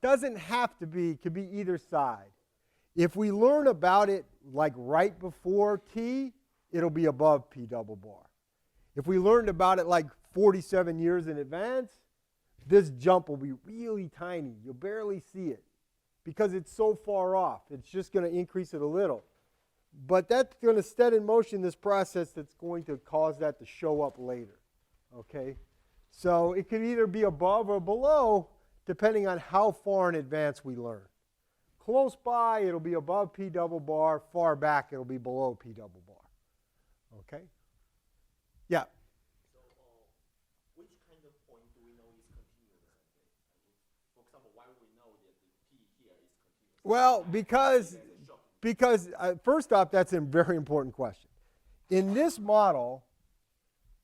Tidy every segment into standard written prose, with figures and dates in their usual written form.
Doesn't have to be, could be either side. If we learn about it like right before T, it'll be above P double bar. If we learned about it like 47 years in advance, this jump will be really tiny. You'll barely see it because it's so far off. It's just going to increase it a little. But that's going to set in motion this process that's going to cause that to show up later. Okay? So it could either be above or below depending on how far in advance we learn. Close by, it'll be above P double bar. Far back, it'll be below P double bar. Okay? Yeah? So which kind of point do we know is continuous? For example, why would we know that the P here is continuous? Well, because first off, that's a very important question. In this model,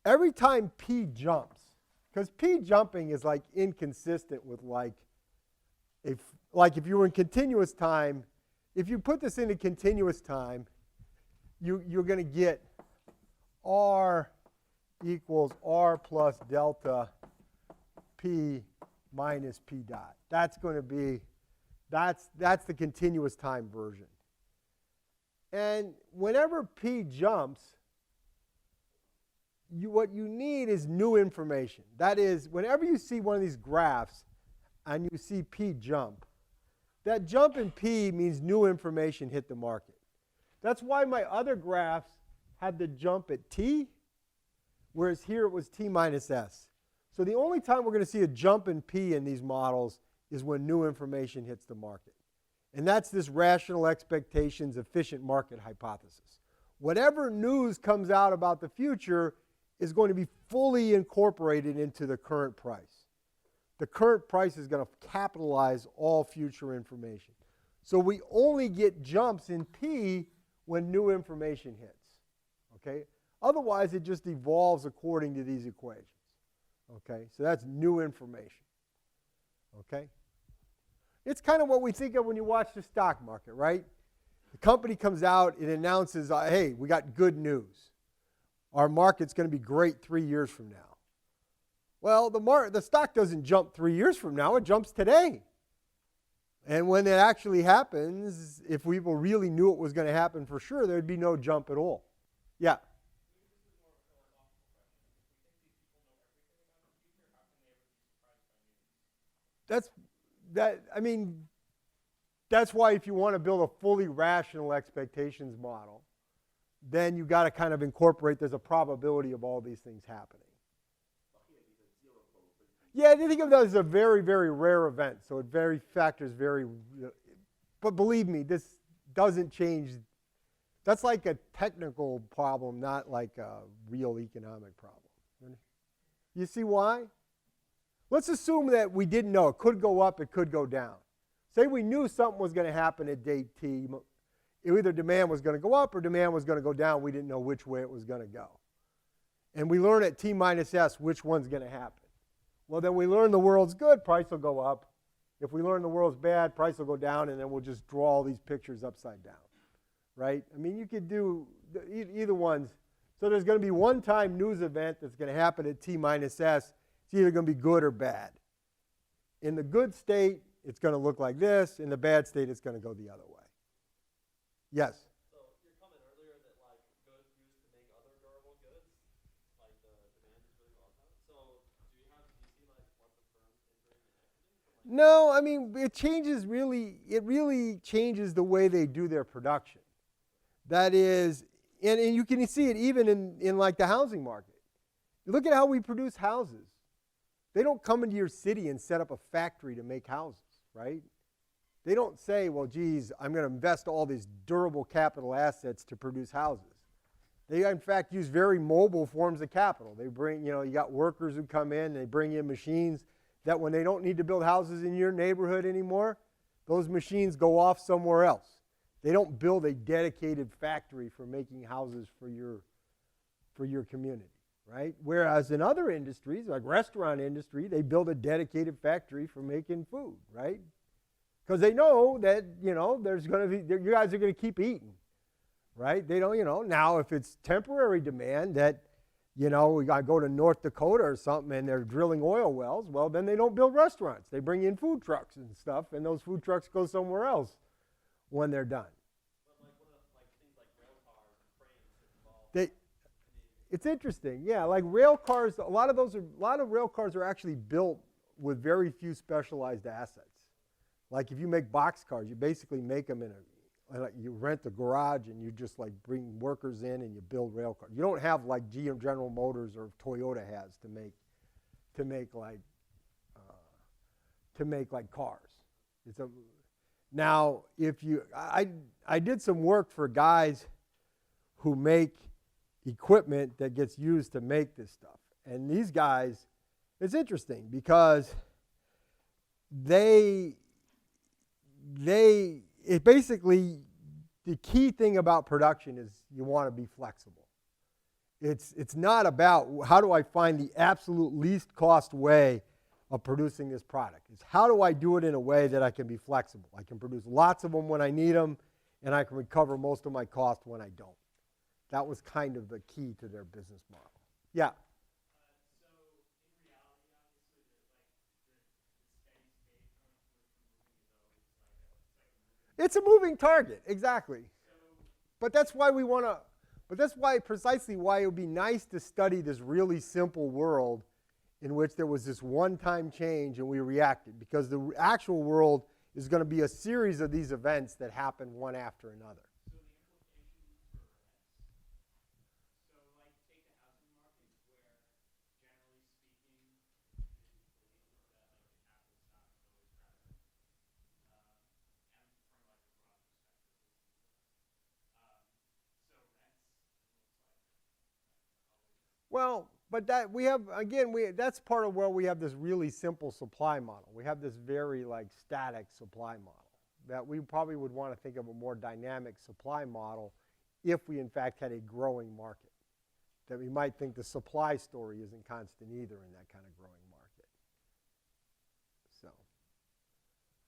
every time P jumps, because P jumping is like inconsistent with like if you were in continuous time, if you put this into continuous time, you're going to get R equals R plus delta P minus P dot. That's going to be, that's the continuous time version. And whenever P jumps, what you need is new information. That is, whenever you see one of these graphs and you see P jump, that jump in P means new information hit the market. That's why my other graphs had the jump at T, whereas here it was T minus S. So the only time we're going to see a jump in P in these models is when new information hits the market. And that's this rational expectations efficient market hypothesis. Whatever news comes out about the future is going to be fully incorporated into the current price. The current price is going to capitalize all future information. So we only get jumps in P when new information hits. Okay? Otherwise, it just evolves according to these equations. Okay? So that's new information. Okay? It's kind of what we think of when you watch the stock market, right? The company comes out, it announces, hey, we got good news. Our market's going to be great 3 years from now. Well, the stock doesn't jump 3 years from now, it jumps today. And when it actually happens, if people really knew it was going to happen for sure, there'd be no jump at all. Yeah? That's why if you want to build a fully rational expectations model, then you've got to kind of incorporate there's a probability of all these things happening. Yeah, I think of that as a very, very rare event. So it factors very, but believe me, this doesn't change. That's like a technical problem, not like a real economic problem. You see why? Let's assume that we didn't know. It could go up, it could go down. Say we knew something was going to happen at date T. Either demand was going to go up or demand was going to go down. We didn't know which way it was going to go. And we learn at T minus S which one's going to happen. Well, then we learn the world's good, price will go up. If we learn the world's bad, price will go down, and then we'll just draw all these pictures upside down, right? I mean, you could do either ones. So there's going to be one-time news event that's going to happen at T minus S. It's either going to be good or bad. In the good state, it's going to look like this. In the bad state, it's going to go the other way. Yes? So your comment earlier that like goods used to make other durable goods, like the demand is really volatile. So do you see like what the firms entering and exiting? No, I mean, it really changes the way they do their production. That is, and you can see it even in like the housing market. Look at how we produce houses. They don't come into your city and set up a factory to make houses, right? They don't say, well, geez, I'm going to invest all these durable capital assets to produce houses. They, in fact, use very mobile forms of capital. They bring, you got workers who come in, they bring in machines that when they don't need to build houses in your neighborhood anymore, those machines go off somewhere else. They don't build a dedicated factory for making houses for your community, right? Whereas in other industries, like restaurant industry, they build a dedicated factory for making food, right? Because they know that, there's going to be, you guys are going to keep eating, right? They don't, now if it's temporary demand that You know, we got to go to North Dakota or something and they're drilling oil wells. Well, then they don't build restaurants. They bring in food trucks and stuff, and those food trucks go somewhere else when they're done. But like what if like things like rail cars and cranes get involved? They, it's interesting, yeah. Like rail cars, a lot of rail cars are actually built with very few specialized assets. Like if you make box cars, you basically make them in like you rent a garage and you just like bring workers in and you build rail cars. You don't have like GM, General Motors or Toyota has to make like cars. Now if you I did some work for guys who make equipment that gets used to make this stuff, and these guys, it's interesting because it basically, the key thing about production is you want to be flexible. It's not about how do I find the absolute least cost way of producing this product. It's how do I do it in a way that I can be flexible. I can produce lots of them when I need them, and I can recover most of my cost when I don't. That was kind of the key to their business model. Yeah. It's a moving target, exactly. But that's why we want to, but that's why precisely why it would be nice to study this really simple world in which there was this one-time change and we reacted, because the actual world is going to be a series of these events that happen one after another. Well, but that we have, again, that's part of where we have this really simple supply model. We have this very like static supply model that we probably would want to think of a more dynamic supply model if we in fact had a growing market. That we might think the supply story isn't constant either in that kind of growing market. So.